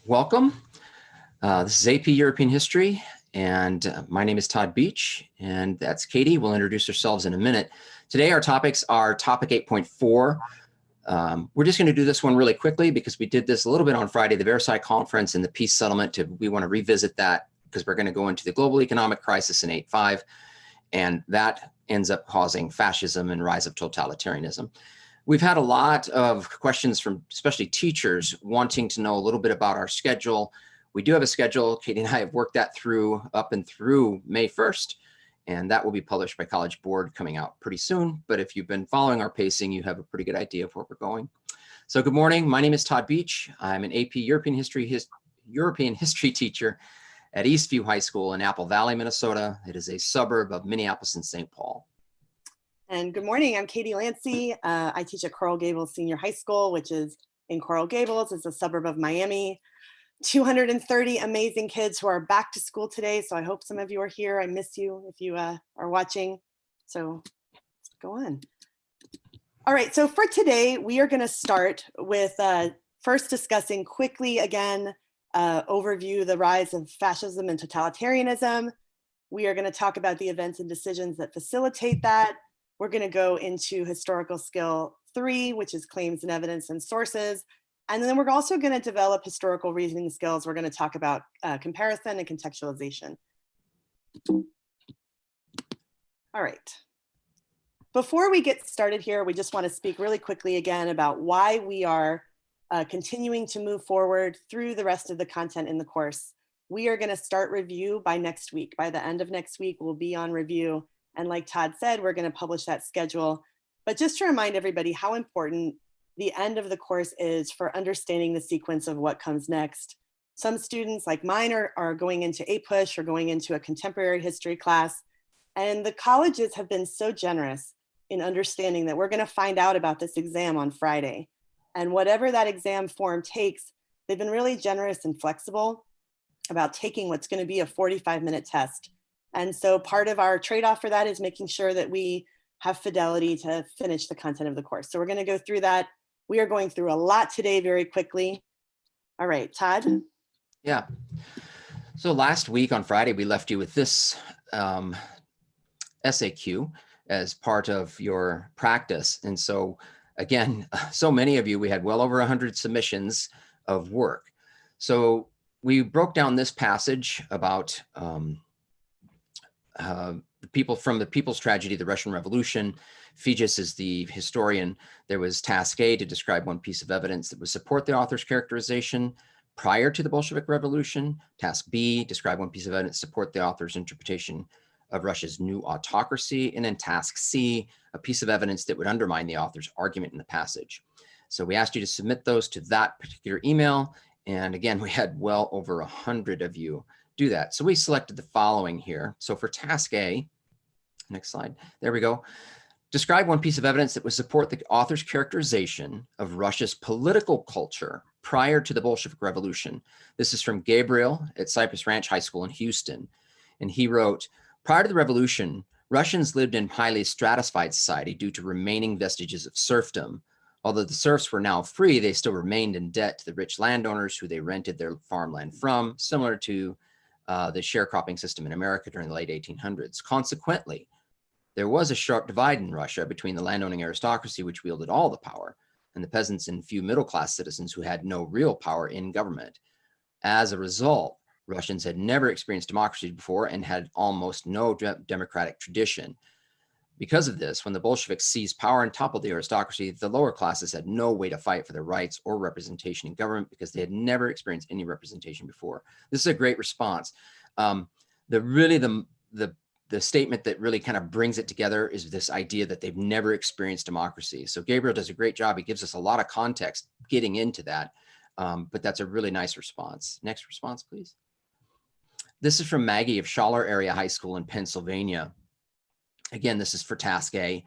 Welcome. This is AP European History, and my name is Todd Beach, and that's Katie. We'll introduce ourselves in a minute. Today, our topics are topic 8.4. We're just going to do this one really quickly because we did this a little bit on Friday, the Versailles Conference and the peace settlement. We want to revisit that because we're going to go into the global economic crisis in 8.5, and that ends up causing fascism and rise of totalitarianism. We've had a lot of questions from especially teachers wanting to know a little bit about our schedule. We do have a schedule. Katie and I have worked that through up and through May 1st, and that will be published by College Board coming out pretty soon. But if you've been following our pacing, you have a pretty good idea of where we're going. So good morning. My name is Todd Beach. I'm an AP European History teacher at Eastview High School in Apple Valley, Minnesota. It is a suburb of Minneapolis and St. Paul. And good morning, I'm Katie Lancey. I teach at Coral Gables Senior High School, which is in Coral Gables. It's a suburb of Miami. 230 amazing kids who are back to school today. So I hope some of you are here. I miss you if you are watching. So let's go on. All right, so for today, we are gonna start with first discussing quickly again, overview the rise of fascism and totalitarianism. We are gonna talk about the events and decisions that facilitate that. We're going to go into historical skill 3, which is claims and evidence and sources. And then we're also going to develop historical reasoning skills. We're going to talk about comparison and contextualization. All right. Before we get started here, we just want to speak really quickly again about why we are continuing to move forward through the rest of the content in the course. We are going to start review by next week. By the end of next week, we'll be on review. And like Todd said, we're going to publish that schedule. But just to remind everybody how important the end of the course is for understanding the sequence of what comes next. Some students like mine are going into APUSH or going into a contemporary history class. And the colleges have been so generous in understanding that we're going to find out about this exam on Friday. And whatever that exam form takes, they've been really generous and flexible about taking what's going to be a 45-minute test. And so part of our trade-off for that is making sure that we have fidelity to finish the content of the course. So we're going to go through that. We are going through a lot today very quickly. All right, Todd. Yeah. So last week on Friday, we left you with this SAQ as part of your practice. And so again, so many of you, we had well over 100 submissions of work. So we broke down this passage about the people from the People's Tragedy, the Russian Revolution. Fijis is the historian. There was task A to describe one piece of evidence that would support the author's characterization prior to the Bolshevik Revolution. Task B, describe one piece of evidence to support the author's interpretation of Russia's new autocracy. And then task C, a piece of evidence that would undermine the author's argument in the passage. So we asked you to submit those to that particular email. And again, we had well over 100 of you do that. So we selected the following here. So for task A, next slide, there we go. Describe one piece of evidence that would support the author's characterization of Russia's political culture prior to the Bolshevik Revolution. This is from Gabriel at Cypress Ranch High School in Houston. And he wrote, prior to the revolution, Russians lived in highly stratified society due to remaining vestiges of serfdom. Although the serfs were now free, they still remained in debt to the rich landowners who they rented their farmland from, similar to the sharecropping system in America during the late 1800s. Consequently, there was a sharp divide in Russia between the landowning aristocracy, which wielded all the power, and the peasants and few middle-class citizens who had no real power in government. As a result, Russians had never experienced democracy before and had almost no democratic tradition. Because of this, when the Bolsheviks seized power and toppled the aristocracy, the lower classes had no way to fight for their rights or representation in government because they had never experienced any representation before. This is a great response. The statement that really kind of brings it together is this idea that they've never experienced democracy. So Gabriel does a great job. He gives us a lot of context getting into that, but that's a really nice response. Next response, please. This is from Maggie of Schaller Area High School in Pennsylvania. Again, this is for task A.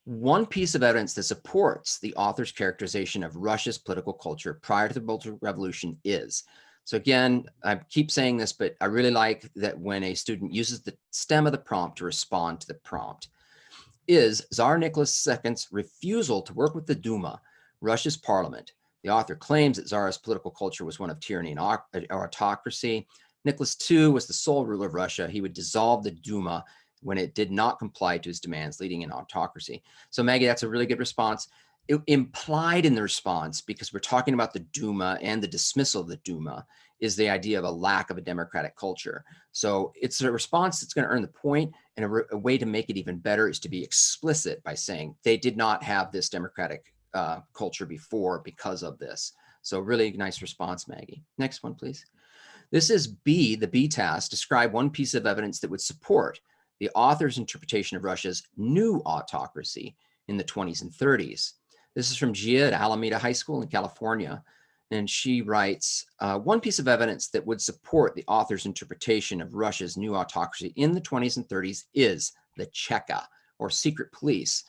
One piece of evidence that supports the author's characterization of Russia's political culture prior to the Bolshevik Revolution is. So again, I keep saying this, but I really like that when a student uses the stem of the prompt to respond to the prompt, is Tsar Nicholas II's refusal to work with the Duma, Russia's parliament, The author claims that Tsarist political culture was one of tyranny and autocracy. Nicholas II was the sole ruler of Russia. He would dissolve the Duma when it did not comply to his demands, leading in autocracy. So Maggie, that's a really good response. Implied in the response, because we're talking about the Duma and the dismissal of the Duma, is the idea of a lack of a democratic culture. So it's a response that's going to earn the point, and a way to make it even better is to be explicit by saying they did not have this democratic culture before because of this. So really nice response, Maggie. Next one, please. This is B, the B task. Describe one piece of evidence that would support the author's interpretation of Russia's new autocracy in the 20s and 30s. This is from Gia at Alameda High School in California. And she writes, one piece of evidence that would support the author's interpretation of Russia's new autocracy in the 20s and 30s is the Cheka, or secret police.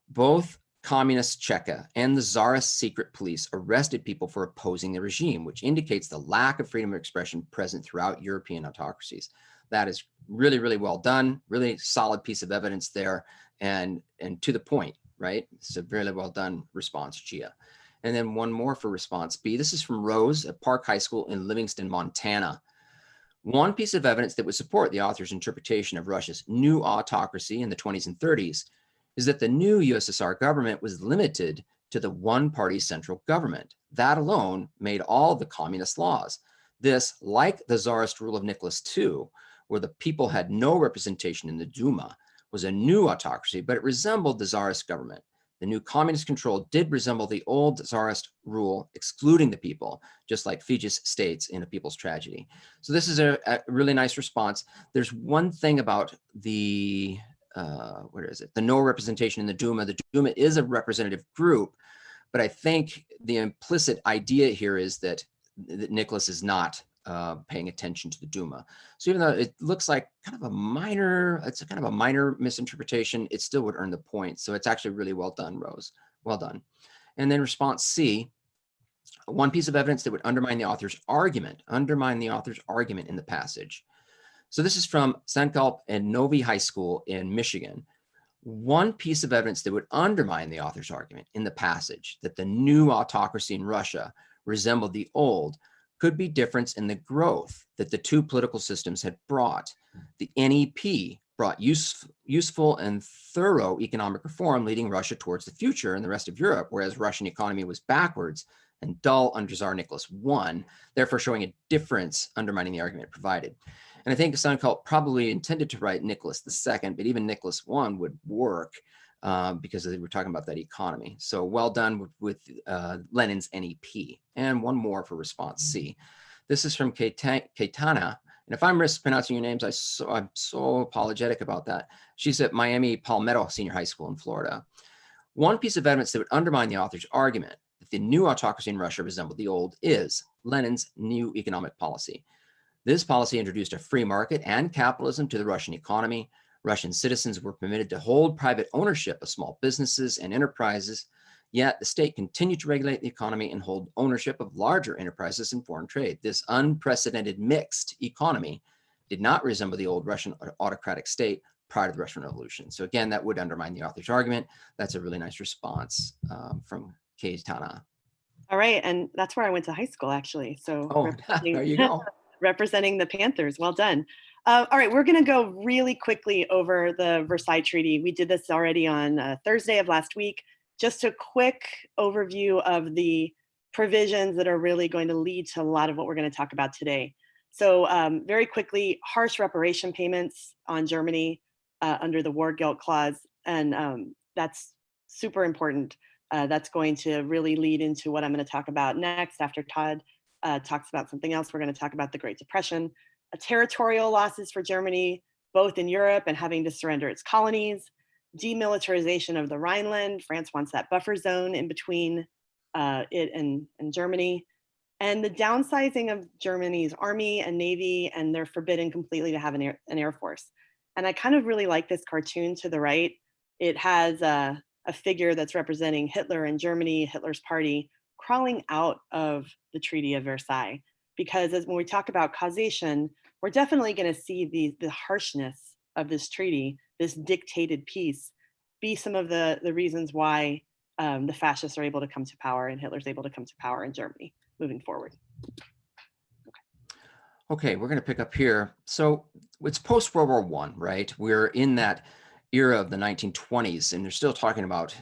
Both Communist Cheka and the Tsarist secret police arrested people for opposing the regime, which indicates the lack of freedom of expression present throughout European autocracies. That is really, really well done, really solid piece of evidence there, and to the point, right? It's a really well done response, Gia. And then one more for response B. This is from Rose at Park High School in Livingston, Montana. One piece of evidence that would support the author's interpretation of Russia's new autocracy in the 20s and 30s is that the new USSR government was limited to the one-party central government. That alone made all the communist laws. This, like the Tsarist rule of Nicholas II, where the people had no representation in the Duma, was a new autocracy, but it resembled the Tsarist government. The new communist control did resemble the old Tsarist rule, excluding the people, just like Fijis states in A People's Tragedy. So this is a really nice response. There's one thing about the, where is it? The no representation in the Duma. The Duma is a representative group, but I think the implicit idea here is that Nicholas is not paying attention to the Duma. So even though it looks like kind of a minor, it's a kind of a minor misinterpretation, it still would earn the point. So it's actually really well done, Rose. Well done. And then response C, one piece of evidence that would undermine the author's argument in the passage. So this is from Sankalp and Novi High School in Michigan. One piece of evidence that would undermine the author's argument in the passage that the new autocracy in Russia resembled the old could be difference in the growth that the two political systems had brought. The NEP brought useful and thorough economic reform, leading Russia towards the future and the rest of Europe, whereas Russian economy was backwards and dull under Tsar Nicholas I, therefore showing a difference undermining the argument provided. And I think Sankalp probably intended to write Nicholas II, but even Nicholas I would work because they were talking about that economy. So well done with Lenin's NEP. And one more for response C. This is from Caetana. And if I'm mispronouncing your names, I'm so apologetic about that. She's at Miami Palmetto Senior High School in Florida. One piece of evidence that would undermine the author's argument that the new autocracy in Russia resembled the old is Lenin's new economic policy. This policy introduced a free market and capitalism to the Russian economy. Russian citizens were permitted to hold private ownership of small businesses and enterprises, yet the state continued to regulate the economy and hold ownership of larger enterprises and foreign trade. This unprecedented mixed economy did not resemble the old Russian autocratic state prior to the Russian Revolution. So again, that would undermine the author's argument. That's a really nice response from Caetana. All right, and that's where I went to high school, actually. So oh, there you go. Representing the Panthers. Well done. All right, we're going to go really quickly over the Versailles Treaty. We did this already on Thursday of last week. Just a quick overview of the provisions that are really going to lead to a lot of what we're going to talk about today. So very quickly, harsh reparation payments on Germany under the War Guilt Clause. And that's super important. That's going to really lead into what I'm going to talk about next after Todd talks about something else. We're going to talk about the Great Depression, territorial losses for Germany, both in Europe and having to surrender its colonies, demilitarization of the Rhineland. France wants that buffer zone in between it and Germany, and the downsizing of Germany's army and navy, and they're forbidden completely to have an air force. And I kind of really like this cartoon to the right. It has a figure that's representing Hitler and Germany, Hitler's party, crawling out of the Treaty of Versailles. Because when we talk about causation, we're definitely going to see the harshness of this treaty, this dictated peace, be some of the reasons why the fascists are able to come to power and Hitler's able to come to power in Germany moving forward. Okay, we're going to pick up here. So it's post-World War I, right? We're in that era of the 1920s, and they're still talking about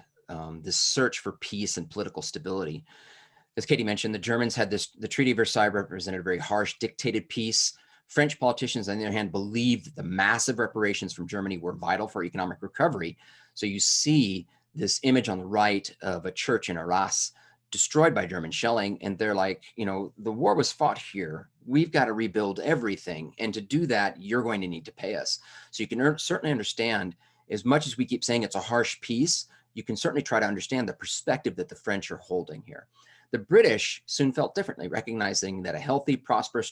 this search for peace and political stability. As Katie mentioned, the Germans had the Treaty of Versailles represented a very harsh, dictated peace. French politicians, on the other hand, believed that the massive reparations from Germany were vital for economic recovery. So you see this image on the right of a church in Arras destroyed by German shelling. And they're like, you know, the war was fought here. We've got to rebuild everything. And to do that, you're going to need to pay us. So you can certainly understand, as much as we keep saying it's a harsh peace, you can certainly try to understand the perspective that the French are holding here. The British soon felt differently, recognizing that a healthy, prosperous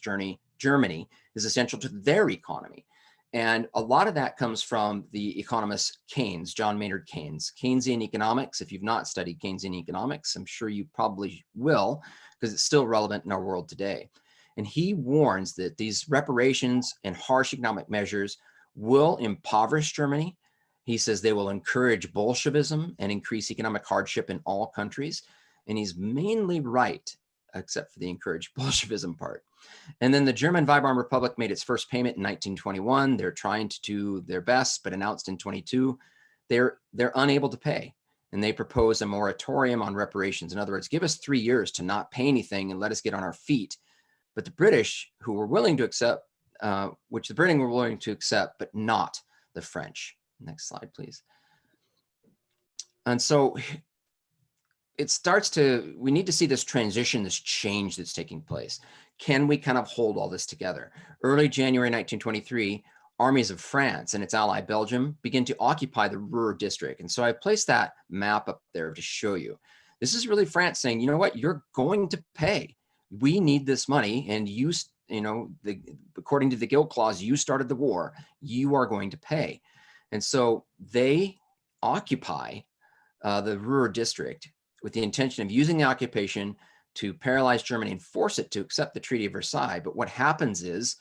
Germany is essential to their economy. And a lot of that comes from the economist Keynes, John Maynard Keynes. Keynesian economics, if you've not studied Keynesian economics, I'm sure you probably will, because it's still relevant in our world today. And he warns that these reparations and harsh economic measures will impoverish Germany. He says they will encourage Bolshevism and increase economic hardship in all countries. And he's mainly right, except for the encouraged Bolshevism part. And then the German Weimar Republic made its first payment in 1921. They're trying to do their best, but announced in 22, they're unable to pay. And they propose a moratorium on reparations. In other words, give us 3 years to not pay anything and let us get on our feet. But the British, who were willing to accept, which the British were willing to accept, but not the French. Next slide, please. And so we need to see this transition, this change that's taking place. Can we kind of hold all this together? Early January 1923, armies of France and its ally Belgium begin to occupy the Ruhr district. And so I placed that map up there to show you. This is really France saying, you know what, you're going to pay. We need this money, and according to the Guild Clause, you started the war, you are going to pay. And so they occupy the Ruhr district with the intention of using the occupation to paralyze Germany and force it to accept the Treaty of Versailles. But what happens is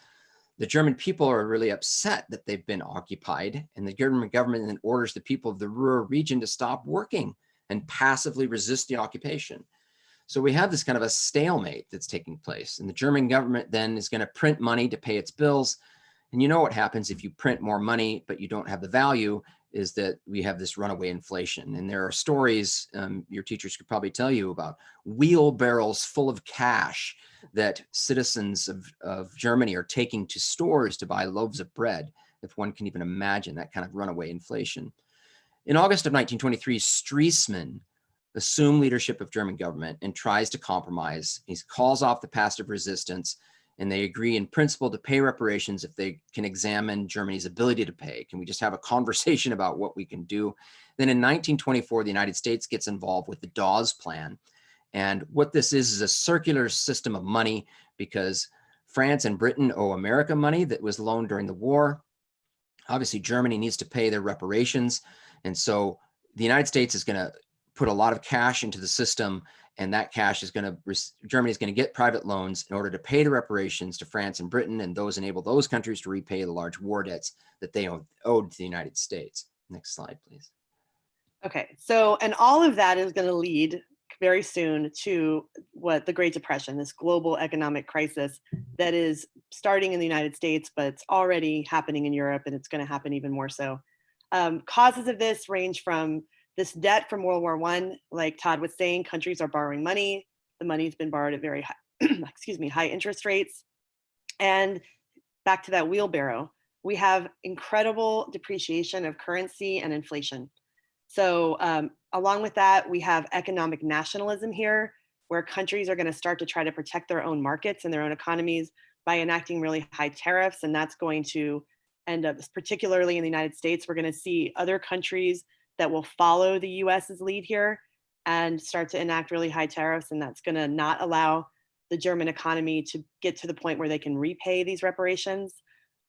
the German people are really upset that they've been occupied, and the German government then orders the people of the Ruhr region to stop working and passively resist the occupation. So we have this kind of a stalemate that's taking place, and the German government then is going to print money to pay its bills. And you know what happens if you print more money, but you don't have the value, is that we have this runaway inflation. And there are stories your teachers could probably tell you about wheelbarrows full of cash that citizens of Germany are taking to stores to buy loaves of bread, if one can even imagine that kind of runaway inflation. In August of 1923, Stresemann assumed leadership of German government and tries to compromise. He calls off the passive resistance, and they agree in principle to pay reparations if they can examine Germany's ability to pay. Can we just have a conversation about what we can do? Then in 1924, the United States gets involved with the Dawes Plan. And what this is a circular system of money, because France and Britain owe America money that was loaned during the war. Obviously, Germany needs to pay their reparations. And so the United States is going to put a lot of cash into the system, and that cash is Germany is going to get private loans in order to pay the reparations to France and Britain, and those enable those countries to repay the large war debts that they owed to the United States. Next slide, please. Okay, so, and all of that is going to lead very soon to what the Great Depression, this global economic crisis that is starting in the United States, but it's already happening in Europe, and it's going to happen even more so. Causes of this range from this debt from World War I, like Todd was saying, countries are borrowing money. The money's been borrowed at very high, high interest rates. And back to that wheelbarrow, we have incredible depreciation of currency and inflation. So along with that, we have economic nationalism here, where countries are going to start to try to protect their own markets and their own economies by enacting really high tariffs. And that's going to end up, particularly in the United States, we're going to see other countries that will follow the US's lead here and start to enact really high tariffs. And that's going to not allow the German economy to get to the point where they can repay these reparations.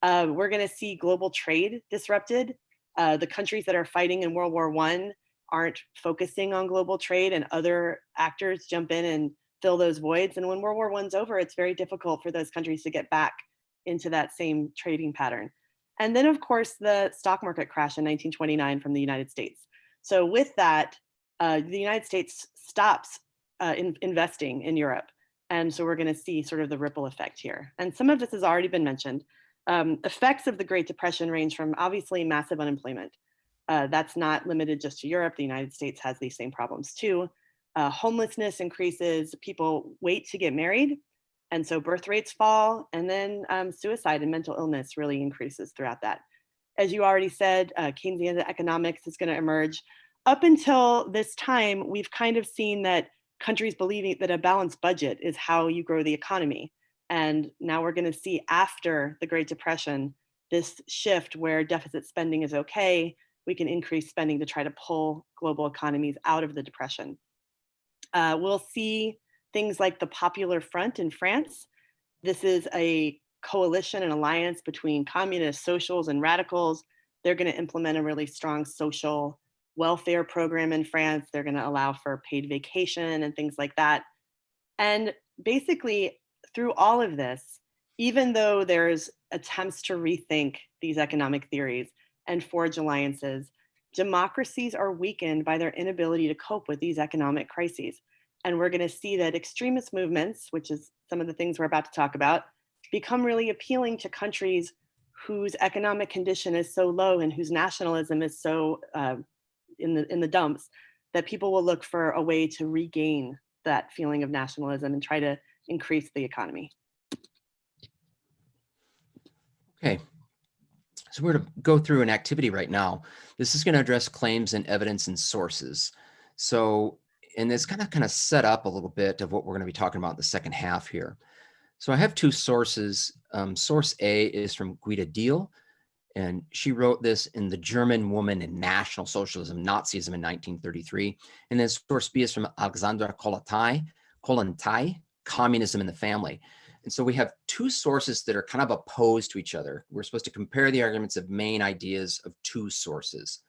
We're going to see global trade disrupted. The countries that are fighting in World War I aren't focusing on global trade, and other actors jump in and fill those voids. And when World War I's over, it's very difficult for those countries to get back into that same trading pattern. And then, of course, the stock market crash in 1929 from the United States. So with that, the United States stops investing in Europe. And so we're going to see sort of the ripple effect here. And some of this has already been mentioned. Effects of the Great Depression range from obviously massive unemployment. That's not limited just to Europe. The United States has these same problems too. Homelessness increases, people wait to get married, and so birth rates fall, and then suicide and mental illness really increases throughout that. As you already said, Keynesian economics is going to emerge. Up until this time, we've kind of seen that countries believing that a balanced budget is how you grow the economy. And now we're going to see after the Great Depression, this shift where deficit spending is okay. We can increase spending to try to pull global economies out of the depression. We'll see things like the Popular Front in France. This is a coalition and alliance between communists, socials, and radicals. They're going to implement a really strong social welfare program in France. They're going to allow for paid vacation and things like that. And basically, through all of this, even though there's attempts to rethink these economic theories and forge alliances, democracies are weakened by their inability to cope with these economic crises. And we're going to see that extremist movements, which is some of the things we're about to talk about, become really appealing to countries whose economic condition is so low and whose nationalism is so in the dumps, that people will look for a way to regain that feeling of nationalism and try to increase the economy. Okay, so we're going to go through an activity right now. This is going to address claims and evidence and sources. So, and it's kind of set up a little bit of what we're going to be talking about in the second half here. So I have two sources. Source A is from Guida Diehl, and she wrote this in The German Woman in National Socialism, Nazism in 1933. And then source B is from Alexandra Kollontai, Communism in the Family. And so we have two sources that are kind of opposed to each other. We're supposed to compare the arguments of main ideas of two sources.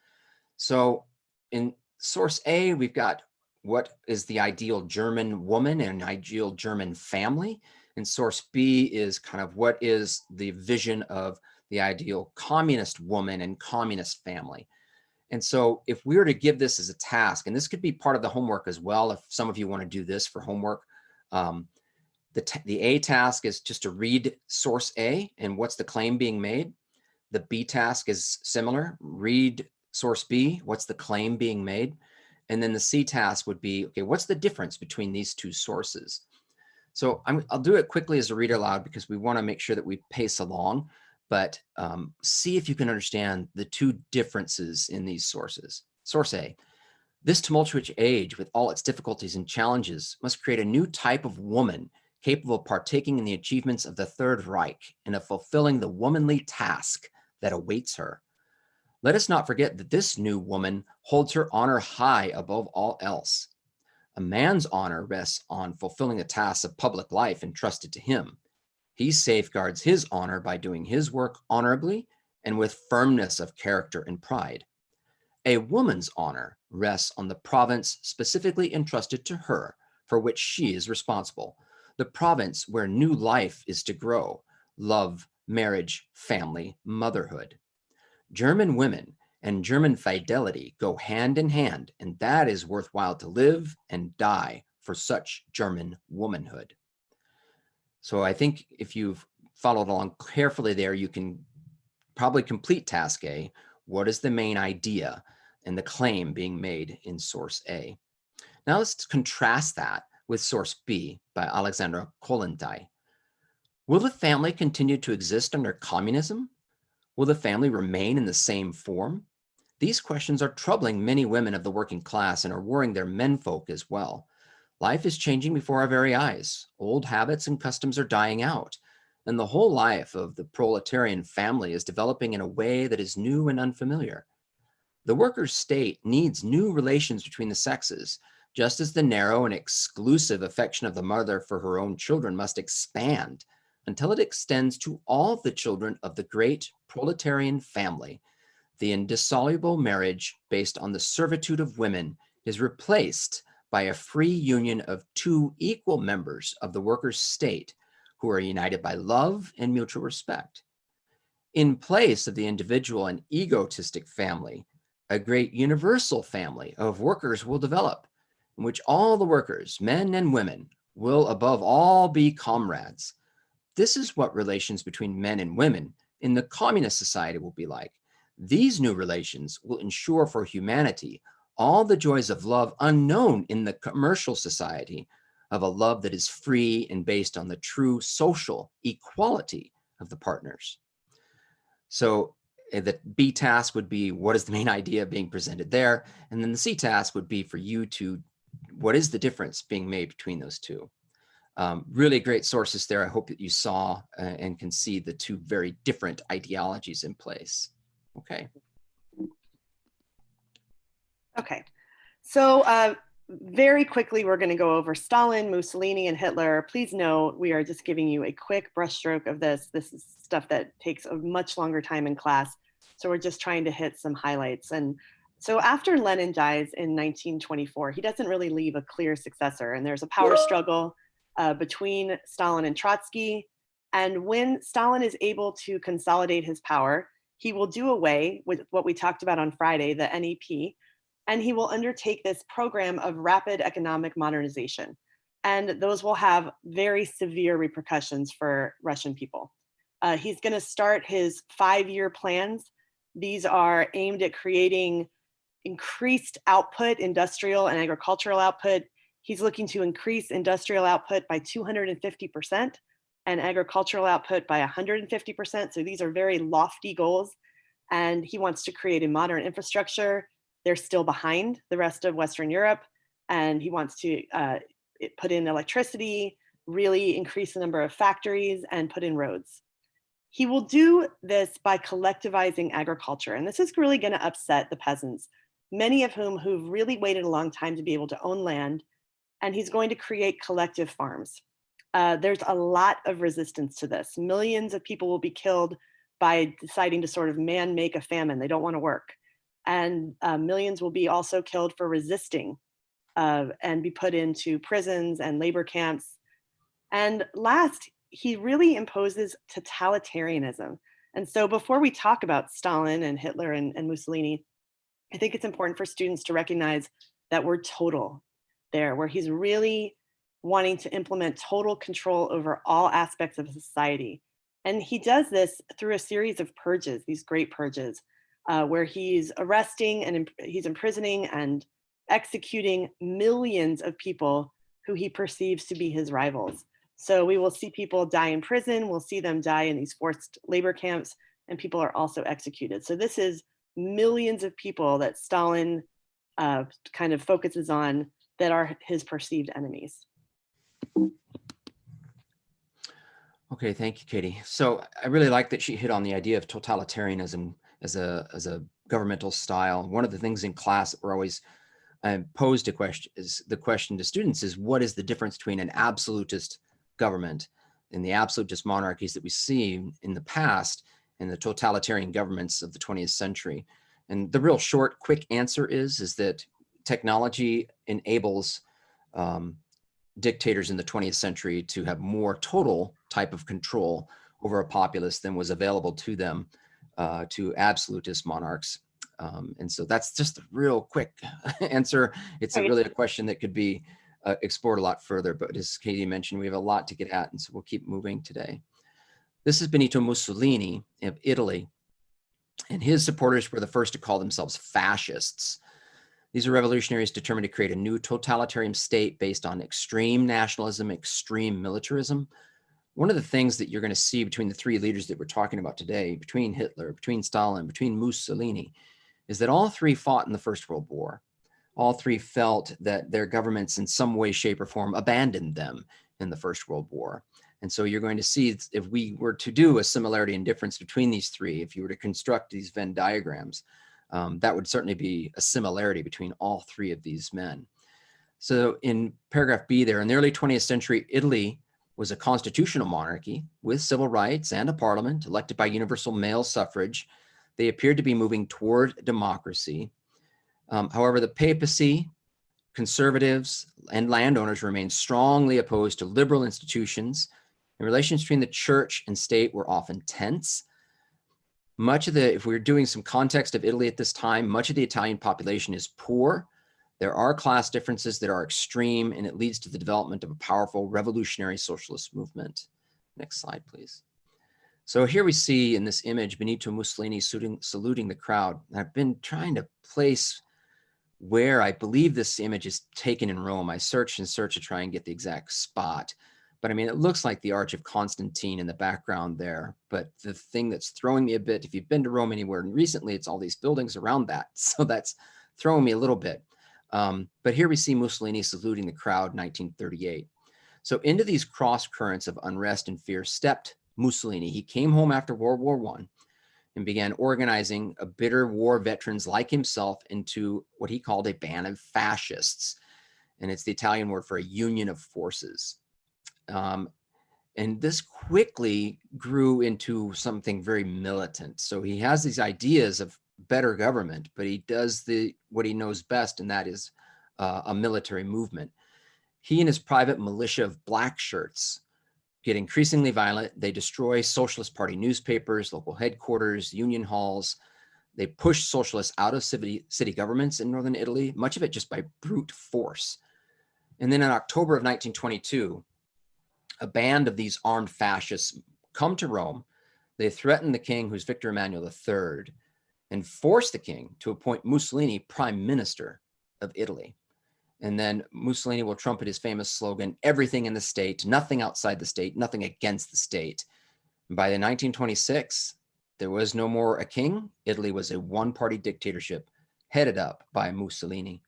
So in source A, we've got what is the ideal German woman and ideal German family. And source B is kind of what is the vision of the ideal communist woman and communist family. And so if we were to give this as a task, and this could be part of the homework as well, if some of you want to do this for homework, the A task is just to read source A and what's the claim being made. The B task is similar, read source B, what's the claim being made. And then the C task would be, okay, what's the difference between these two sources? So I'll do it quickly as a read aloud because we want to make sure that we pace along, but see if you can understand the two differences in these sources. Source A, this tumultuous age with all its difficulties and challenges must create a new type of woman capable of partaking in the achievements of the Third Reich and of fulfilling the womanly task that awaits her. Let us not forget that this new woman holds her honor high above all else. A man's honor rests on fulfilling the tasks of public life entrusted to him. He safeguards his honor by doing his work honorably and with firmness of character and pride. A woman's honor rests on the province specifically entrusted to her, for which she is responsible, the province where new life is to grow, love, marriage, family, motherhood. German women and German fidelity go hand in hand, and that is worthwhile to live and die for such German womanhood. So I think if you've followed along carefully there, you can probably complete task A. What is the main idea and the claim being made in source A? Now let's contrast that with source B by Alexandra Kollontai. Will the family continue to exist under communism? Will the family remain in the same form? These questions are troubling many women of the working class and are worrying their menfolk as well. Life is changing before our very eyes. Old habits and customs are dying out, and the whole life of the proletarian family is developing in a way that is new and unfamiliar. The workers' state needs new relations between the sexes, just as the narrow and exclusive affection of the mother for her own children must expand until it extends to all the children of the great proletarian family. The indissoluble marriage based on the servitude of women is replaced by a free union of two equal members of the workers' state who are united by love and mutual respect. In place of the individual and egotistic family, a great universal family of workers will develop, in which all the workers, men and women, will above all be comrades. This is what relations between men and women in the communist society will be like. These new relations will ensure for humanity all the joys of love unknown in the commercial society, of a love that is free and based on the true social equality of the partners. So the B task would be, what is the main idea being presented there? And then the C task would be for you to, what is the difference being made between those two? Really great sources there. I hope that you saw and can see the two very different ideologies in place. Okay. Okay. So very quickly, we're going to go over Stalin, Mussolini, and Hitler. Please note, we are just giving you a quick brushstroke of this. This is stuff that takes a much longer time in class. So we're just trying to hit some highlights. And so after Lenin dies in 1924, he doesn't really leave a clear successor. And there's a power struggle between Stalin and Trotsky. And when Stalin is able to consolidate his power, he will do away with what we talked about on Friday, the NEP, and he will undertake this program of rapid economic modernization. And those will have very severe repercussions for Russian people. He's going to start his 5-year plans. These are aimed at creating increased output, industrial and agricultural output. He's looking to increase industrial output by 250% and agricultural output by 150%. So these are very lofty goals. And he wants to create a modern infrastructure. They're still behind the rest of Western Europe. And he wants to put in electricity, really increase the number of factories, and put in roads. He will do this by collectivizing agriculture. And this is really going to upset the peasants, many of whom who've really waited a long time to be able to own land. And he's going to create collective farms. There's a lot of resistance to this. Millions of people will be killed by deciding to sort of man-make a famine. They don't want to work. And millions will be also killed for resisting and be put into prisons and labor camps. And last, he really imposes totalitarianism. And so before we talk about Stalin and Hitler and Mussolini, I think it's important for students to recognize that word total there, where he's really wanting to implement total control over all aspects of society. And he does this through a series of purges, these great purges, where he's arresting and he's imprisoning and executing millions of people who he perceives to be his rivals. So we will see people die in prison, we'll see them die in these forced labor camps, and people are also executed. So this is millions of people that Stalin kind of focuses on that are his perceived enemies. Okay, thank you, Katie. So I really like that she hit on the idea of totalitarianism as a governmental style. One of the things in class that we're always posed a question is the question to students is, what is the difference between an absolutist government and the absolutist monarchies that we see in the past and the totalitarian governments of the 20th century? And the real short, quick answer is that technology enables dictators in the 20th century to have more total type of control over a populace than was available to them to absolutist monarchs. And so that's just a real quick answer. It's really a question that could be explored a lot further, but as Katie mentioned, we have a lot to get at, and so we'll keep moving today. This is Benito Mussolini of Italy, and his supporters were the first to call themselves fascists. These are revolutionaries determined to create a new totalitarian state based on extreme nationalism, extreme militarism. One of the things that you're going to see between the three leaders that we're talking about today, between Hitler, between Stalin, between Mussolini, is that all three fought in the First World War. All three felt that their governments in some way, shape, or form abandoned them in the First World War. And so you're going to see, if we were to do a similarity and difference between these three, if you were to construct these Venn diagrams, that would certainly be a similarity between all three of these men. So in paragraph B there, in the early 20th century, Italy was a constitutional monarchy with civil rights and a parliament elected by universal male suffrage. They appeared to be moving toward democracy. However, the papacy, conservatives, and landowners remained strongly opposed to liberal institutions, and relations between the church and state were often tense. Much of the, if we're doing some context of Italy at this time, much of the Italian population is poor. There are class differences that are extreme, and it leads to the development of a powerful revolutionary socialist movement. Next slide, please. So here we see in this image Benito Mussolini saluting the crowd. I've been trying to place where I believe this image is taken in Rome. I searched and searched to try and get the exact spot. But I mean, it looks like the Arch of Constantine in the background there. But the thing that's throwing me a bit, if you've been to Rome anywhere recently, it's all these buildings around that. So that's throwing me a little bit. But here we see Mussolini saluting the crowd in 1938. So into these cross currents of unrest and fear stepped Mussolini. He came home after World War I and began organizing a bitter war veterans like himself into what he called a band of fascists. And it's the Italian word for a union of forces. And this quickly grew into something very militant. So he has these ideas of better government, but he does what he knows best, and that is a military movement. He and his private militia of black shirts get increasingly violent. They destroy Socialist Party newspapers, local headquarters, union halls. They push socialists out of city governments in northern Italy, much of it just by brute force. And then in October of 1922, a band of these armed fascists come to Rome. They threaten the king, who's Victor Emmanuel III, and force the king to appoint Mussolini prime minister of Italy. And then Mussolini will trumpet his famous slogan, everything in the state, nothing outside the state, nothing against the state. And by the 1926, there was no more a king. Italy was a one-party dictatorship headed up by Mussolini.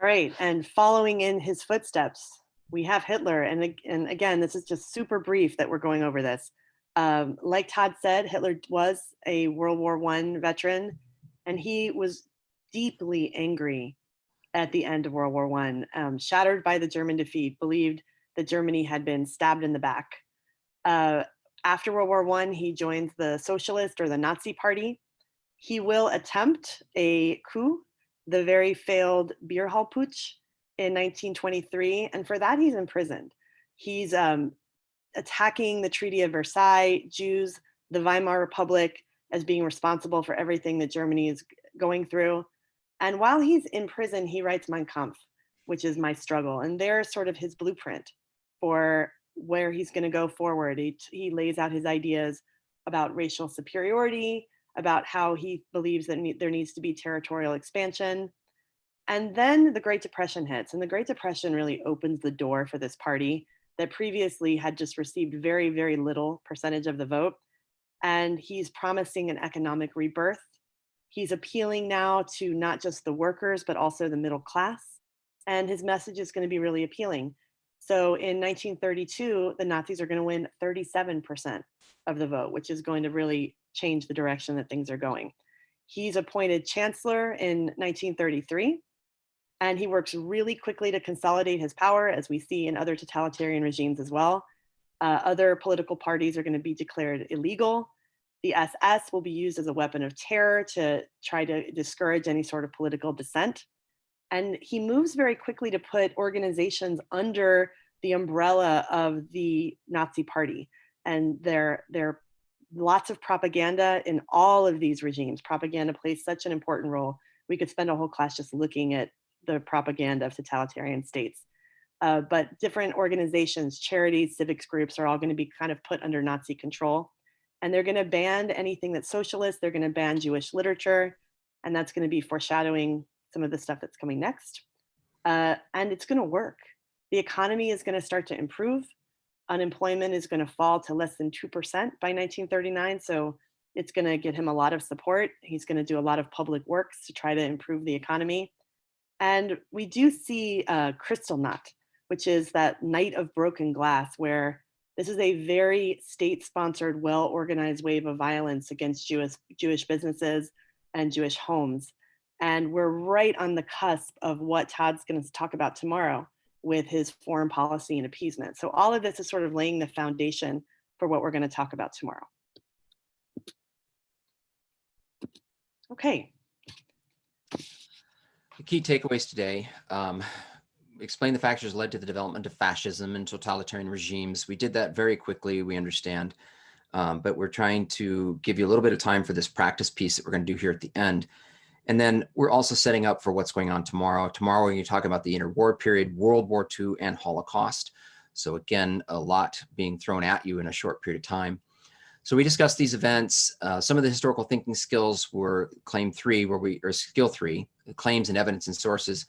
All right, and following in his footsteps, we have Hitler. And again, this is just super brief that we're going over this. Like Todd said, Hitler was a World War I veteran, and he was deeply angry at the end of World War I, shattered by the German defeat, believed that Germany had been stabbed in the back. After World War I, he joins the Socialist or the Nazi Party. He will attempt a coup, the very failed Beer Hall Putsch in 1923, and for that he's imprisoned. He's attacking the Treaty of Versailles, Jews, the Weimar Republic as being responsible for everything that Germany is going through. And while he's in prison, he writes Mein Kampf, which is My Struggle. And there's sort of his blueprint for where he's going to go forward. He lays out his ideas about racial superiority, about how he believes that there needs to be territorial expansion. And then the Great Depression hits. And the Great Depression really opens the door for this party that previously had just received very, very little percentage of the vote. And he's promising an economic rebirth. He's appealing now to not just the workers, but also the middle class. And his message is going to be really appealing. So in 1932, the Nazis are going to win 37% of the vote, which is going to really change the direction that things are going. He's appointed chancellor in 1933, and he works really quickly to consolidate his power, as we see in other totalitarian regimes as well. Other political parties are going to be declared illegal. The SS will be used as a weapon of terror to try to discourage any sort of political dissent. And he moves very quickly to put organizations under the umbrella of the Nazi Party. And there are lots of propaganda in all of these regimes. Propaganda plays such an important role. We could spend a whole class just looking at the propaganda of totalitarian states. But different organizations, charities, civics groups are all going to be kind of put under Nazi control. And they're going to ban anything that's socialist. They're going to ban Jewish literature. And that's going to be foreshadowing some of the stuff that's coming next. And it's going to work. The economy is going to start to improve. Unemployment is going to fall to less than 2% by 1939. So it's going to get him a lot of support. He's going to do a lot of public works to try to improve the economy. And we do see Kristallnacht, which is that night of broken glass, where this is a very state-sponsored, well-organized wave of violence against Jewish businesses and Jewish homes. And we're right on the cusp of what Todd's going to talk about tomorrow with his foreign policy and appeasement. So all of this is sort of laying the foundation for what we're going to talk about tomorrow. Okay. The key takeaways today, explain the factors led to the development of fascism and totalitarian regimes. We did that very quickly, we understand. but we're trying to give you a little bit of time for this practice piece that we're going to do here at the end. And then we're also setting up for what's going on tomorrow. Tomorrow, we're going to talk about the interwar period, World War II, and Holocaust. So again, a lot being thrown at you in a short period of time. So we discussed these events. Some of the historical thinking skills were claim 3, or skill 3, claims and evidence and sources.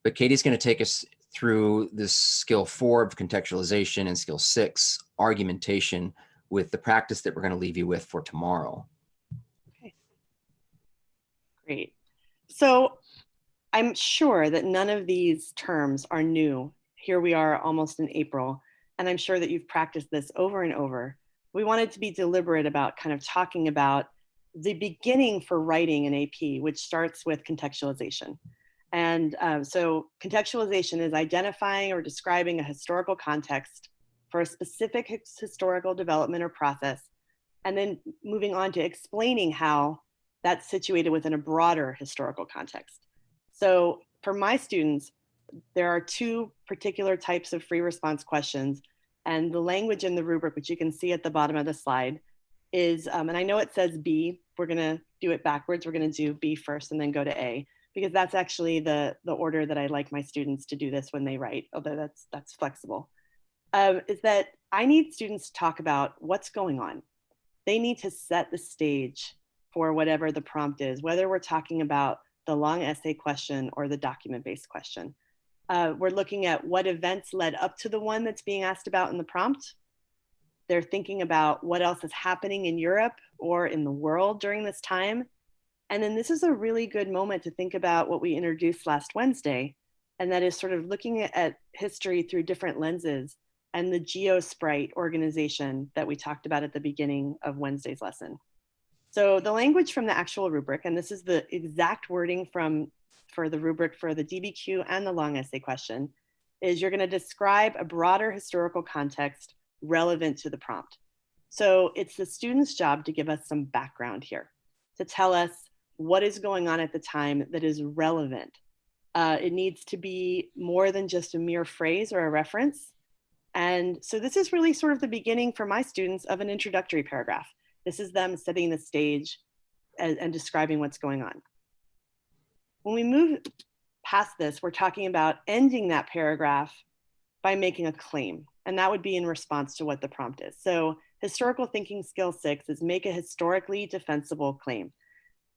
But Katie's going to take us through this skill 4 of contextualization and skill 6, argumentation, with the practice that we're going to leave you with for tomorrow. Okay. Great. So I'm sure that none of these terms are new. Here we are almost in April, and I'm sure that you've practiced this over and over. We wanted to be deliberate about kind of talking about the beginning for writing an AP, which starts with contextualization. And so contextualization is identifying or describing a historical context for a specific historical development or process, and then moving on to explaining how that's situated within a broader historical context. So for my students, there are 2 particular types of free response questions, and the language in the rubric, which you can see at the bottom of the slide, is, and I know it says B, we're gonna do it backwards. We're gonna do B first and then go to A, because that's actually the order that I like my students to do this when they write, although that's flexible. Is that I need students to talk about what's going on. They need to set the stage for whatever the prompt is, whether we're talking about the long essay question or the document-based question. We're looking at what events led up to the one that's being asked about in the prompt. They're thinking about what else is happening in Europe or in the world during this time. And then this is a really good moment to think about what we introduced last Wednesday, and that is sort of looking at history through different lenses, and the GeoSprite organization that we talked about at the beginning of Wednesday's lesson. So the language from the actual rubric, and this is the exact wording for the rubric for the DBQ and the long essay question, is you're going to describe a broader historical context relevant to the prompt. So it's the student's job to give us some background here, to tell us what is going on at the time that is relevant. It needs to be more than just a mere phrase or a reference. And so this is really sort of the beginning for my students of an introductory paragraph. This is them setting the stage and describing what's going on. When we move past this, we're talking about ending that paragraph by making a claim. And that would be in response to what the prompt is. So historical thinking skill 6 is make a historically defensible claim.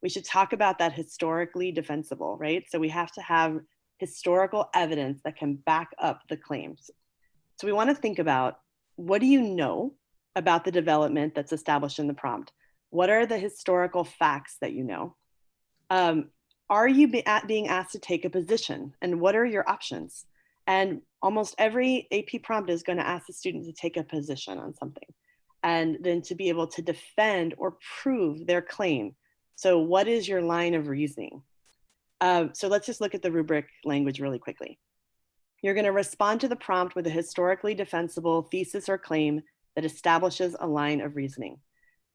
We should talk about that historically defensible, right? So we have to have historical evidence that can back up the claims. So we want to think about, what do you know about the development that's established in the prompt? What are the historical facts that you know? Are you being asked to take a position? And what are your options? And almost every AP prompt is going to ask the student to take a position on something, and then to be able to defend or prove their claim. So what is your line of reasoning? So let's just look at the rubric language really quickly. You're going to respond to the prompt with a historically defensible thesis or claim that establishes a line of reasoning.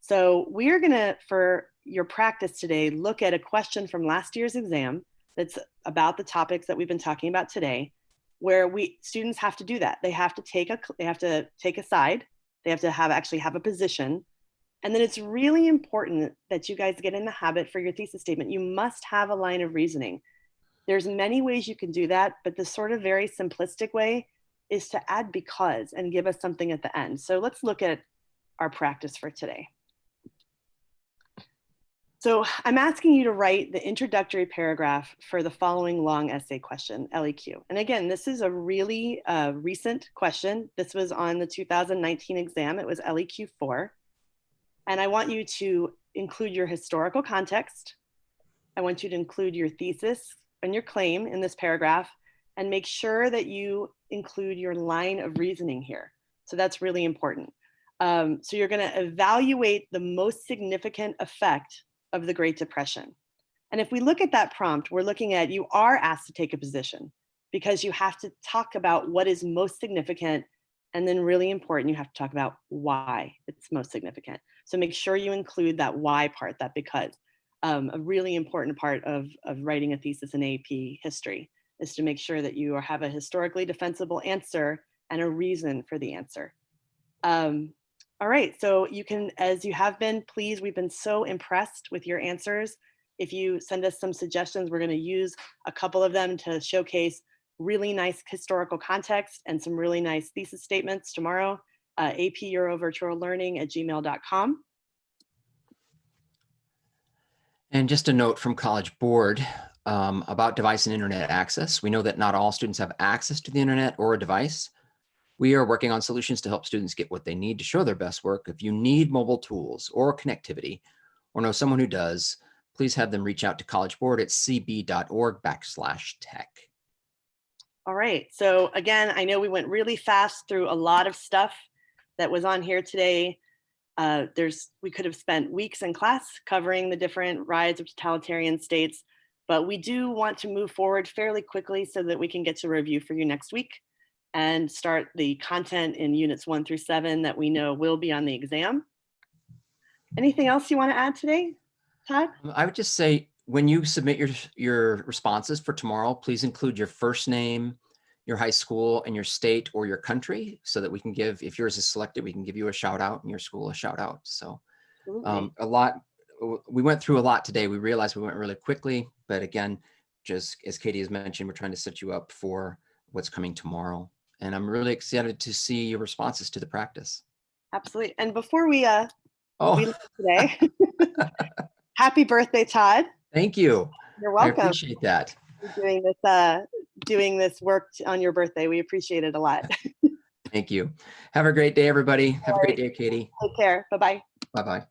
So we're going to, for your practice today, look at a question from last year's exam that's about the topics that we've been talking about today, where students have to do that. They have to take a side. They have to actually have a position. And then it's really important that you guys get in the habit for your thesis statement. You must have a line of reasoning. There's many ways you can do that, but the sort of very simplistic way is to add because and give us something at the end. So let's look at our practice for today. So I'm asking you to write the introductory paragraph for the following long essay question, LEQ. And again, this is a really recent question. This was on the 2019 exam. It was LEQ 4. And I want you to include your historical context. I want you to include your thesis and your claim in this paragraph, and make sure that you include your line of reasoning here. So that's really important. So you're going to evaluate the most significant effect of the Great Depression. And if we look at that prompt, we're looking at, you are asked to take a position because you have to talk about what is most significant. And then really important, you have to talk about why it's most significant. So make sure you include that why part, that because. A really important part of writing a thesis in AP history is to make sure that you have a historically defensible answer and a reason for the answer. All right, so you can, as you have been, please, we've been so impressed with your answers. If you send us some suggestions, we're going to use a couple of them to showcase really nice historical context and some really nice thesis statements tomorrow. apeurovirtuallearning@gmail.com. And just a note from College Board about device and internet access. We know that not all students have access to the internet or a device. We are working on solutions to help students get what they need to show their best work. If you need mobile tools or connectivity or know someone who does, please have them reach out to College Board at cb.org/tech. All right, so again, I know we went really fast through a lot of stuff that was on here today. We could have spent weeks in class covering the different rise of totalitarian states, but we do want to move forward fairly quickly so that we can get to review for you next week and start the content in units 1 through 7 that we know will be on the exam. Anything else you want to add today, Todd? I would just say, when you submit your responses for tomorrow, please include your first name, your high school, and your state or your country, so that we can give, if yours is selected, we can give you a shout out and your school a shout out. So we went through a lot today. We realized we went really quickly, but again, just as Katie has mentioned, we're trying to set you up for what's coming tomorrow. And I'm really excited to see your responses to the practice. Absolutely. And before we leave today, happy birthday, Todd. Thank you. You're welcome. I appreciate that. Doing this work on your birthday. We appreciate it a lot. Thank you. Have a great day, everybody. Have a great day, Katie. Take care. Bye-bye. Bye-bye.